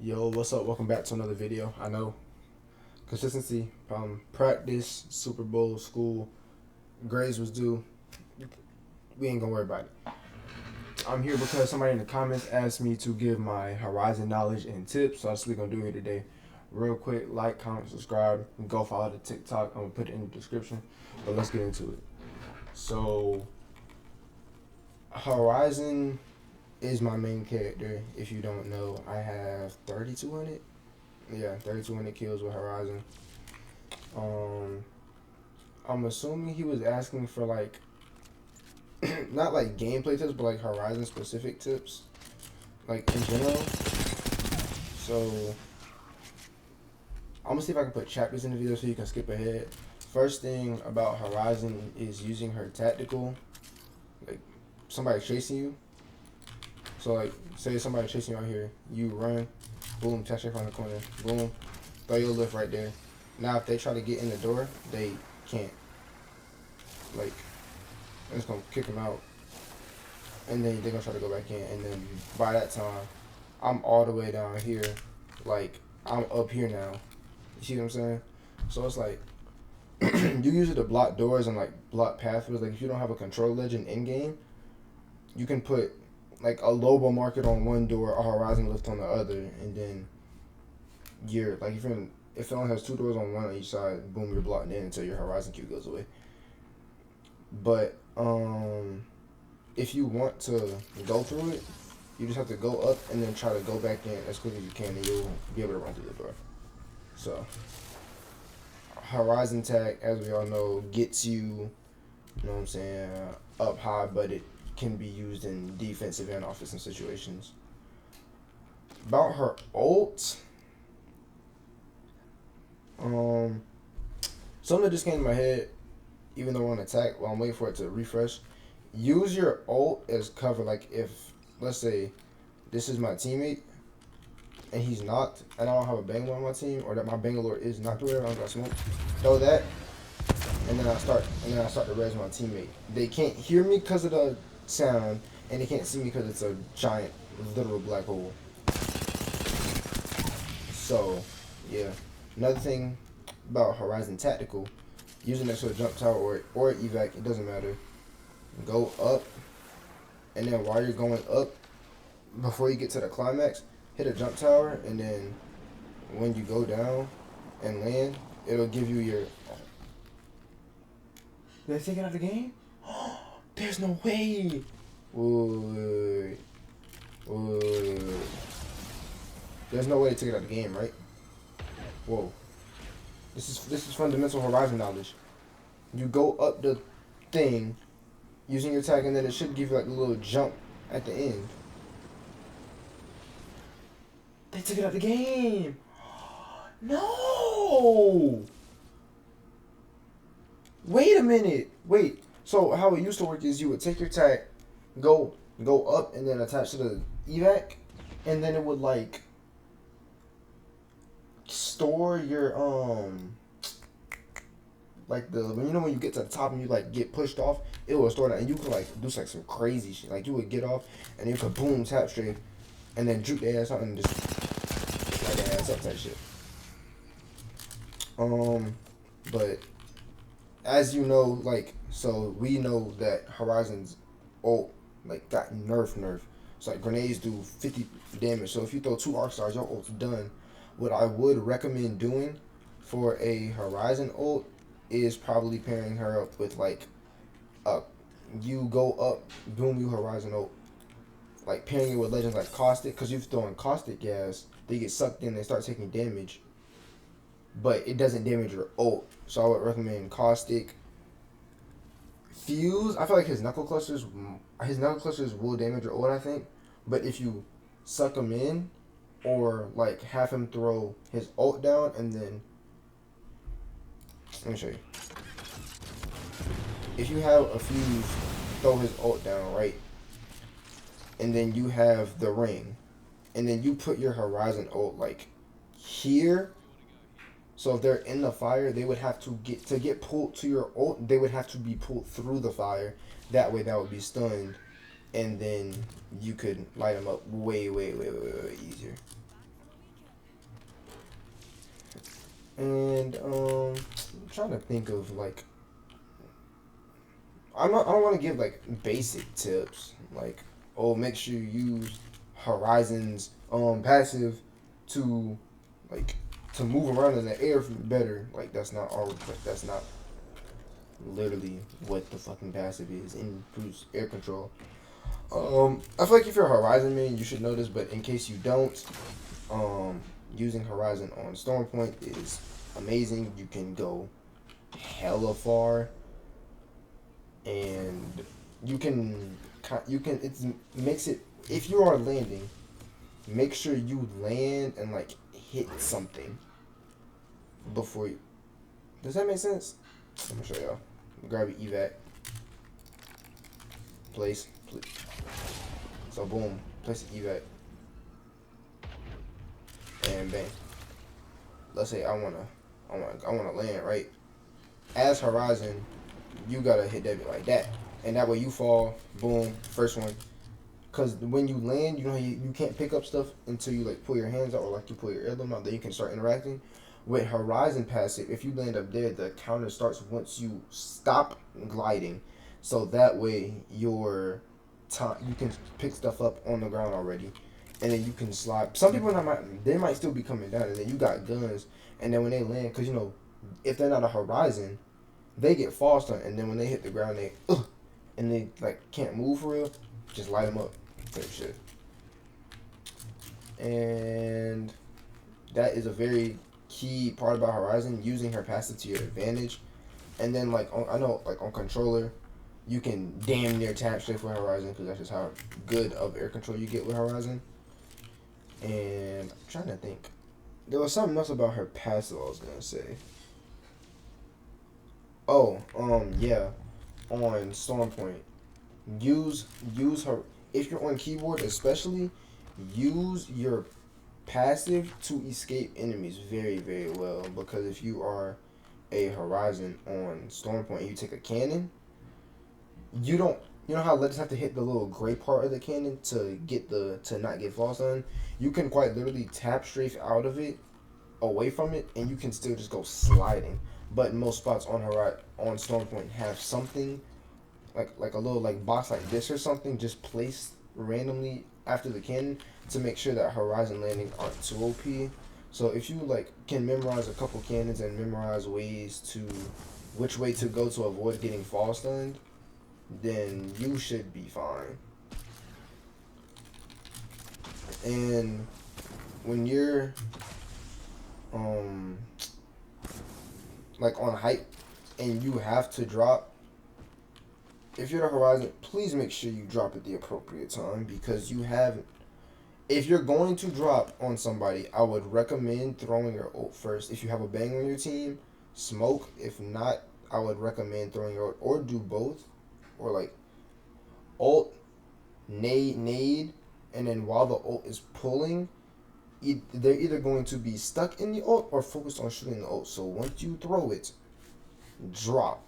Yo, what's up? Welcome back to another video. I know consistency, practice, Super Bowl, school, grades was due. We ain't gonna worry about it. I'm here because somebody in the comments asked me to give my Horizon knowledge and tips, so that's what we're gonna do here today. Real quick, like, comment, subscribe, and go follow the TikTok. I'm gonna put it in the description. But let's get into it. So, Horizon is my main character. If you don't know, I have 3,200. Yeah, 3,200 kills with Horizon. Um, I'm assuming he was asking for like, not like gameplay tips, but like Horizon specific tips, like in general. So I'm gonna see if I can put chapters in the video so you can skip ahead. First thing about Horizon is using her tactical. Like somebody chasing you. So like, say somebody chasing you out here, you run, boom, touch it from the corner, boom, throw your lift right there. Now if they try to get in the door, they can't. Like, it's gonna kick them out, and then they're gonna try to go back in, and then by that time, I'm all the way down here, like I'm up here now. You see what I'm saying? So it's like you use it to block doors and like block pathways. Like if you don't have a control legend in game, you can put like a Lobo market on one door, a Horizon lift on the other, and then you're like if it only has two doors on one on each side, boom, you're blocked in until your Horizon queue goes away. But if you want to go through it, you just have to go up and then try to go back in as quick as you can, and you'll be able to run through the door. So Horizon tag, as we all know, gets you, you know what I'm saying, up high, but it can be used in defensive and offensive situations. About her ult, something that just came to my head, even though we're on attack, while I'm waiting for it to refresh. Use your ult as cover. Like if, let's say, this is my teammate and he's knocked, and I don't have a Bangalore on my team, or that my Bangalore is knocked or whatever, I don't got smoke. Throw that, and then I start to res my teammate. They can't hear me because of the sound, and they can't see me because it's a giant, literal black hole. So, yeah. Another thing about Horizon Tactical, using it to a jump tower or evac, it doesn't matter. Go up, and then while you're going up, before you get to the climax, hit a jump tower, and then when you go down and land, it'll give you your. Did I take it out of the game? There's no way. Wait. There's no way to take it out of the game, right? Whoa. This is fundamental Horizon knowledge. You go up the thing using your tag, and then it should give you like a little jump at the end. They took it out the game. No. Wait a minute. Wait. So how it used to work is you would take your tag, go up, and then attach to the evac, and then it would like store your like the when you get to the top and you like get pushed off, it will store that, and you could like do like some crazy shit. Like you would get off and you could boom tap straight, and then juke their ass out and just like their ass up type shit. But as you know, like so we know that Horizon's ult like got nerf. So like grenades do 50 damage. So if you throw 2 arc stars, your ult's done. What I would recommend doing for a Horizon ult is probably pairing her up with like you go up, boom, you Horizon ult. Like pairing it with legends like Caustic, because you're throwing Caustic gas, they get sucked in, they start taking damage, but it doesn't damage your ult. So I would recommend Caustic. Fuse, I feel like his knuckle clusters will damage your ult, I think, but if you suck him in, or like have him throw his ult down and then let me show you. If you have a Fuse throw his ult down, right, and then you have the ring, and then you put your Horizon ult like here. So if they're in the fire, they would have to get pulled to your ult. They would have to be pulled through the fire. That way, that would be stunned, and then you could light them up way easier. And I'm trying to think of like I don't want to give like basic tips like, oh, make sure you use Horizon's passive to like to move around in the air better. Like that's not literally what the fucking passive is. It improves air control. I feel like if you're a Horizon man, you should know this, but in case you don't, um, using Horizon on Stormpoint is amazing. You can go hella far, and you can it makes it if you are landing, make sure you land and like hit something before you. Does that make sense? Let me show y'all. Grab your evac. Place. So boom, place the evac, and bang. Let's say I wanna land right. As Horizon, you gotta hit that bit like that, and that way you fall. Boom, first one. Cause when you land, you know you can't pick up stuff until you like pull your hands out or like you pull your earlobe out. Then you can start interacting. With Horizon passive, if you land up there, the counter starts once you stop gliding. So that way your time you can pick stuff up on the ground already, and then you can slide. Some people they might still be coming down, and then you got guns, and then when they land, cause you know if they're not a Horizon, they get fall stun, and then when they hit the ground, and they like can't move for real, just light them up, type shit. And that is a very key part about Horizon, using her passive to your advantage. And then like I know like on controller, you can damn near tap straight for Horizon because that's just how good of air control you get with Horizon. And I'm trying to think, there was something else about her passive I was gonna say. Oh, yeah, on Stormpoint, use her if you're on keyboard, especially use your passive to escape enemies very very well, because if you are a Horizon on Stormpoint and you take a cannon, you don't you know how letters have to hit the little gray part of the cannon to get to not get false on. You can quite literally tap strafe out of it, away from it, and you can still just go sliding. But most spots on Stormpoint have something like a little like box like this or something just placed randomly after the cannon to make sure that Horizon landings aren't too OP. So if you like can memorize a couple cannons and memorize ways to which way to go to avoid getting fall stunned, then you should be fine. And when you're um like on hype and you have to drop, if you're the Horizon, please make sure you drop at the appropriate time, because you have if you're going to drop on somebody, I would recommend throwing your ult first. If you have a bang on your team, smoke. If not, I would recommend throwing your ult, or do both, or like ult, nade, and then while the ult is pulling, they're either going to be stuck in the ult or focused on shooting the ult. So once you throw it, drop.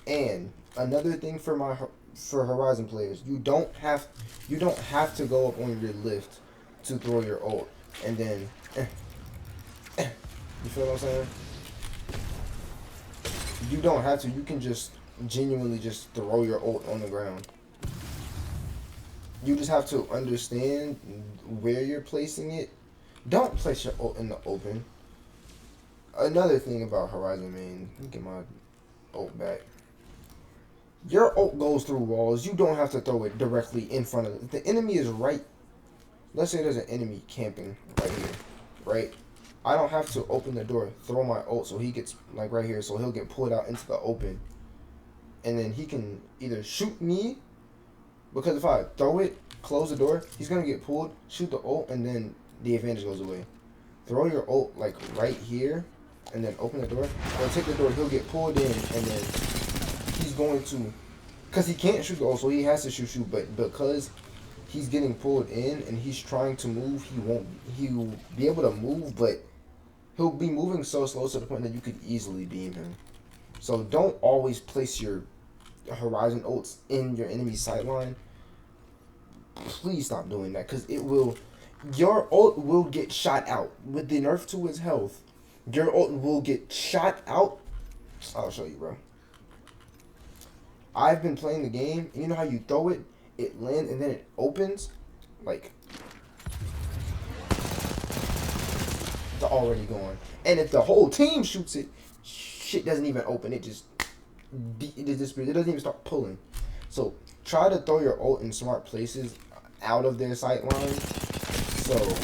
And another thing for Horizon players, you don't have to go up on your lift to throw your ult, and then you feel what I'm saying? You don't have to. You can just genuinely just throw your ult on the ground. You just have to understand where you're placing it. Don't place your ult in the open. Another thing about Horizon, man, let me get my ult back. Your ult goes through walls. You don't have to throw it directly in front of it. The enemy is right. Let's say there's an enemy camping right here, right? I don't have to open the door, throw my ult so he gets like right here, so he'll get pulled out into the open. And then he can either shoot me, because if I throw it, close the door, he's going to get pulled, shoot the ult, and then the advantage goes away. Throw your ult like right here, and then open the door. Or take the door, he'll get pulled in, and then he's going to, because he can't shoot the ult, so he has to shoot, but because he's getting pulled in and he's trying to move, he'll be able to move, but he'll be moving so slow to the point that you could easily beam him. So don't always place your Horizon ults in your enemy's sightline. Please stop doing that, because your ult will get shot out. With the nerf to his health, your ult will get shot out. I'll show you, bro. I've been playing the game, and you know how you throw it, it lands, and then it opens? Like, it's already going. And if the whole team shoots it, shit doesn't even open. It just it doesn't even start pulling. So try to throw your ult in smart places out of their sight line, so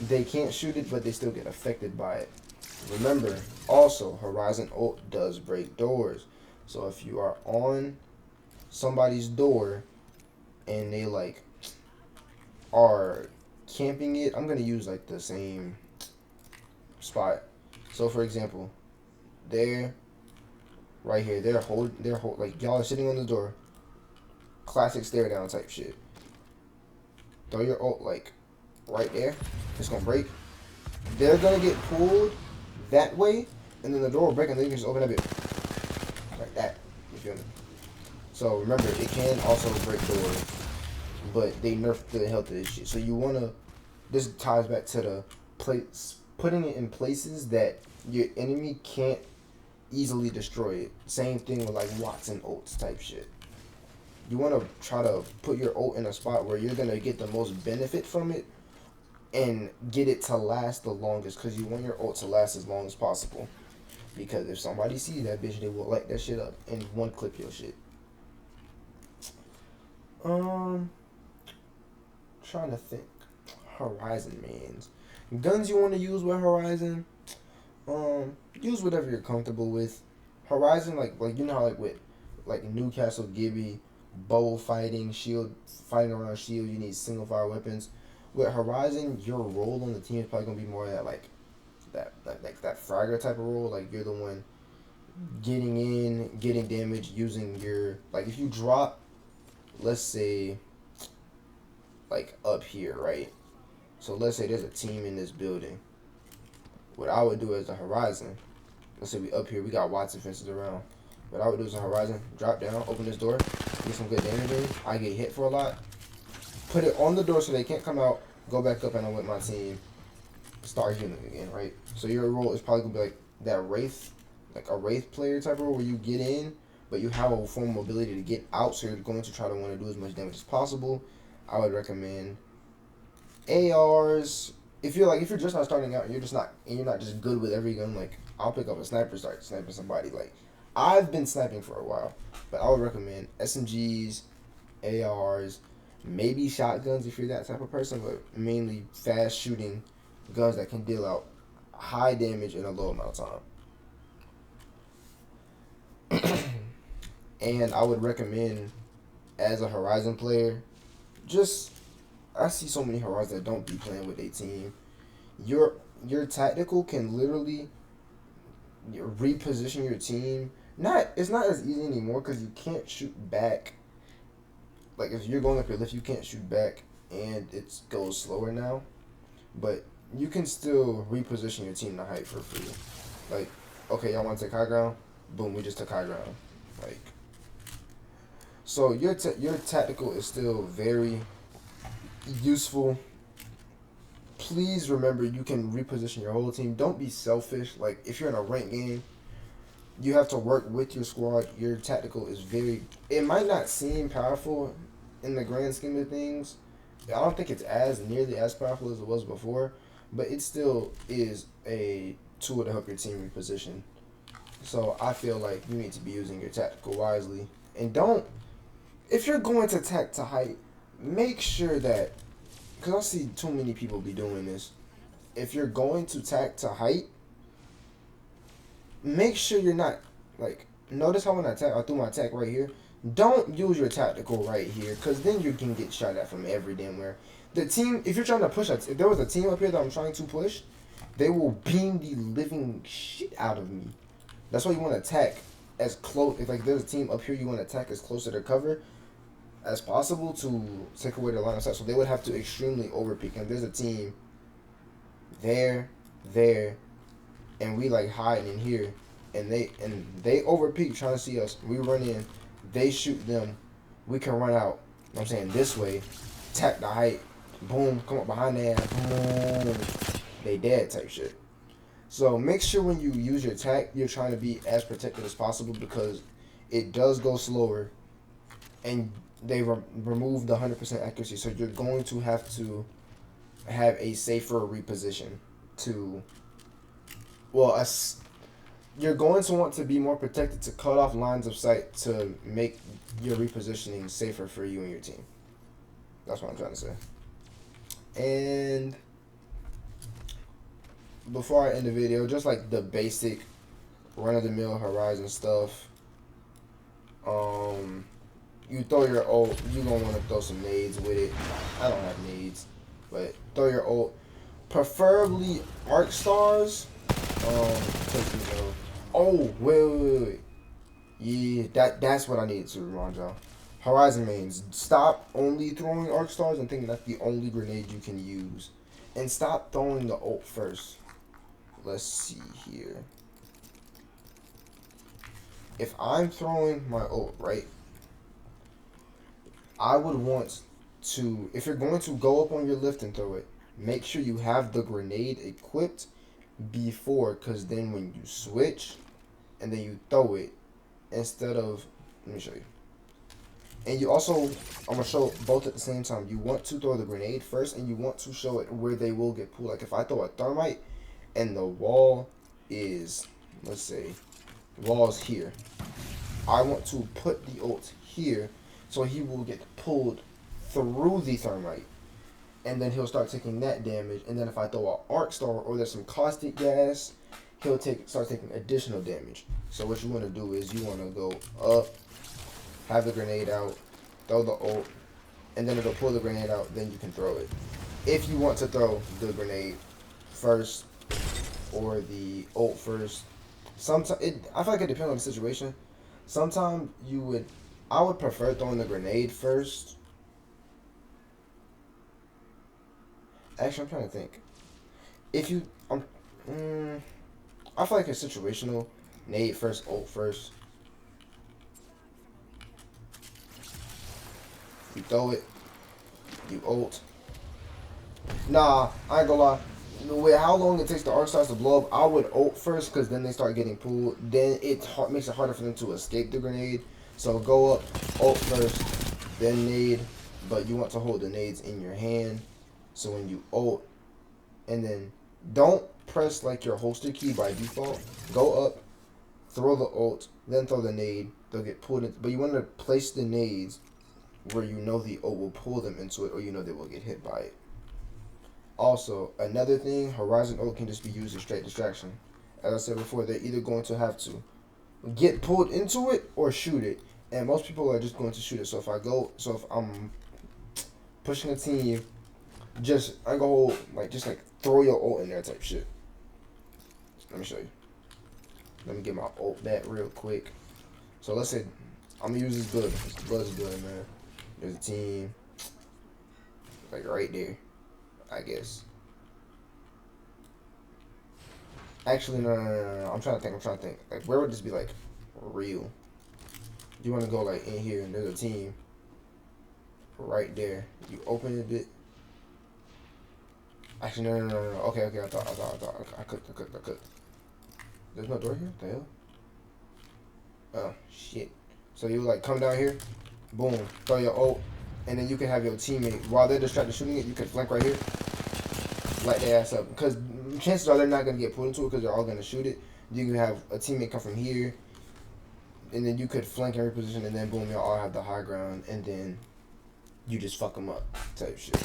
they can't shoot it, but they still get affected by it. Remember, also, Horizon ult does break doors. So if you are on somebody's door and they like are camping it, I'm gonna use like the same spot. So for example, they're right here. They're like y'all are sitting on the door. Classic stare down type shit. Throw your ult like right there. It's gonna break. They're gonna get pulled that way, and then the door will break, and then you can just open up it like that. You feel me? So remember, it can also break doors, but they nerfed the health of this shit. So you wanna. This ties back to the place, putting it in places that your enemy can't easily destroy it. Same thing with like Watson ults type shit. You want to try to put your ult in a spot where you're going to get the most benefit from it and get it to last the longest, because you want your ult to last as long as possible. Because if somebody sees that bitch, they will light that shit up and one clip your shit. Trying to think. Horizon mains. Guns you want to use with Horizon, use whatever you're comfortable with. Horizon, like you know how like with like Newcastle Gibby, bow fighting, shield fighting around shield, you need single fire weapons. With Horizon, your role on the team is probably gonna be more of that like that fragger type of role. Like you're the one getting in, getting damage, using your like if you drop, let's say like up here, right? So let's say there's a team in this building. What I would do as a Horizon, let's say we up here, we got Watson fences around. What I would do as a Horizon, drop down, open this door, get some good damage in. I get hit for a lot. Put it on the door so they can't come out. Go back up and I'm with my team. Start healing again, right? So your role is probably gonna be like that Wraith, like a Wraith player type of role where you get in, but you have a form of ability to get out. So you're going to try to want to do as much damage as possible. I would recommend ARs. If you're just not starting out, you're not just good with every gun. Like I'll pick up a sniper, start sniping somebody. Like I've been sniping for a while, but I would recommend SMGs, ARs, maybe shotguns if you're that type of person, but mainly fast shooting guns that can deal out high damage in a low amount of time. And I would recommend, as a Horizon player, I see so many Horizons that don't be playing with their team. Your tactical can literally reposition your team. It's not as easy anymore because you can't shoot back. Like if you're going up your lift, you can't shoot back, and it goes slower now. But you can still reposition your team to height for free. Like, okay, y'all want to take high ground? Boom, we just took high ground. Like, so your tactical is still very useful. Please remember, you can reposition your whole team. Don't be selfish. Like if you're in a ranked game, you have to work with your squad. Your tactical is it might not seem powerful in the grand scheme of things. I don't think it's as nearly as powerful as it was before, but it still is a tool to help your team reposition. So I feel like you need to be using your tactical wisely. And if you're going to tack to height, make sure that, because I see too many people be doing this, if you're going to tack to height, make sure you're not, like, notice how when I threw my attack right here, don't use your tactical right here, because then you can get shot at from every damn where. The team, if you're trying to push, if there was a team up here that I'm trying to push, they will beam the living shit out of me. That's why you want to attack as close, if like there's a team up here, you want to attack as close to their cover as possible to take away their line of sight. So they would have to extremely overpeak. And there's a team there, and we like hiding in here, and they overpeak trying to see us. We run in, they shoot them, we can run out. You know what I'm saying, this way, tap the height, boom, come up behind their ass, boom, they dead type shit. So make sure when you use your attack, you're trying to be as protected as possible because it does go slower, and they remove the 100% accuracy. So you're going to have a safer reposition to, well, you're going to want to be more protected to cut off lines of sight to make your repositioning safer for you and your team. That's what I'm trying to say. And before I end the video, just like the basic run-of-the-mill Horizon stuff. You throw your ult, you gonna want to throw some nades with it. I don't have nades, but throw your ult. Preferably arc stars. Cause, you know, oh, wait. Yeah, that's what I needed to remind y'all. Horizon mains, stop only throwing arc stars and thinking that's the only grenade you can use. And stop throwing the ult first. Let's see here. If I'm throwing my ult, right, I would want to, if you're going to go up on your lift and throw it, make sure you have the grenade equipped before, because then when you switch and then you throw it, instead of, let me show you. And you also, I'm going to show both at the same time. You want to throw the grenade first, and you want to show it where they will get pulled. Like if I throw a thermite and the wall is, let's say, wall's here. I want to put the ult here so he will get pulled through the thermite. And then he'll start taking that damage. And then if I throw an arc star or there's some caustic gas, he'll start taking additional damage. So what you want to do is you want to go up, have the grenade out, throw the ult, and then it'll pull the grenade out, then you can throw it. If you want to throw the grenade first or the ult first, sometimes I feel like it depends on the situation. Sometimes I would prefer throwing the grenade first. Actually, I'm trying to think. If you, I feel like it's situational. Nade first, ult first. You throw it, you ult. Nah, I ain't gonna lie. With how long it takes the arc stars to blow up, I would ult first because then they start getting pulled. Then it makes it harder for them to escape the grenade. So go up, ult first, then nade. But you want to hold the nades in your hand. So when you ult, and then don't press like your holster key by default. Go up, throw the ult, then throw the nade. They'll get pulled in. But you want to place the nades where you know the ult will pull them into it, or you know they will get hit by it. Also, another thing, Horizon ult can just be used as straight distraction. As I said before, they're either going to have to get pulled into it or shoot it. And most people are just going to shoot it. So if I'm pushing a team, I go just throw your ult in there type shit. Let me show you. Let me get my ult back real quick. So let's say I'm gonna use this blood. This blood is good, man. There's a team right there, I guess. Actually, no. I'm trying to think. Like, where would this be real? You want to go in here, and there's a team right there. You open it a bit. Actually, no. Okay. I thought. I could. There's no door here? What the hell? Oh, shit. So you come down here, boom, throw your ult, and then you can have your teammate, while they're distracted shooting it, you can flank right here, light their ass up. Because chances are they're not going to get pulled into it because they're all going to shoot it. You can have a teammate come from here, and then you could flank and reposition, and then boom, y'all all have the high ground, and then you just fuck them up type shit.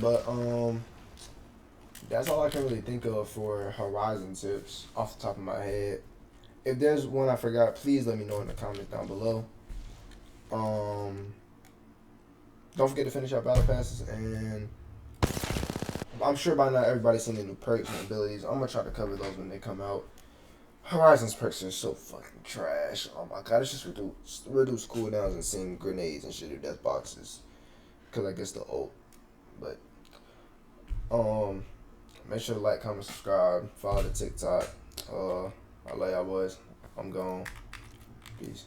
But, that's all I can really think of for Horizon tips off the top of my head. If there's one I forgot, please let me know in the comments down below. Don't forget to finish our battle passes, and I'm sure by now everybody's seen the new perks and abilities. I'm gonna try to cover those when they come out. Horizon's perks are so fucking trash. Oh my god, it's just reduce cooldowns and send grenades and shit or death boxes. Cause I guess the ult. But make sure to like, comment, subscribe, follow the TikTok. I love y'all boys. I'm gone. Peace.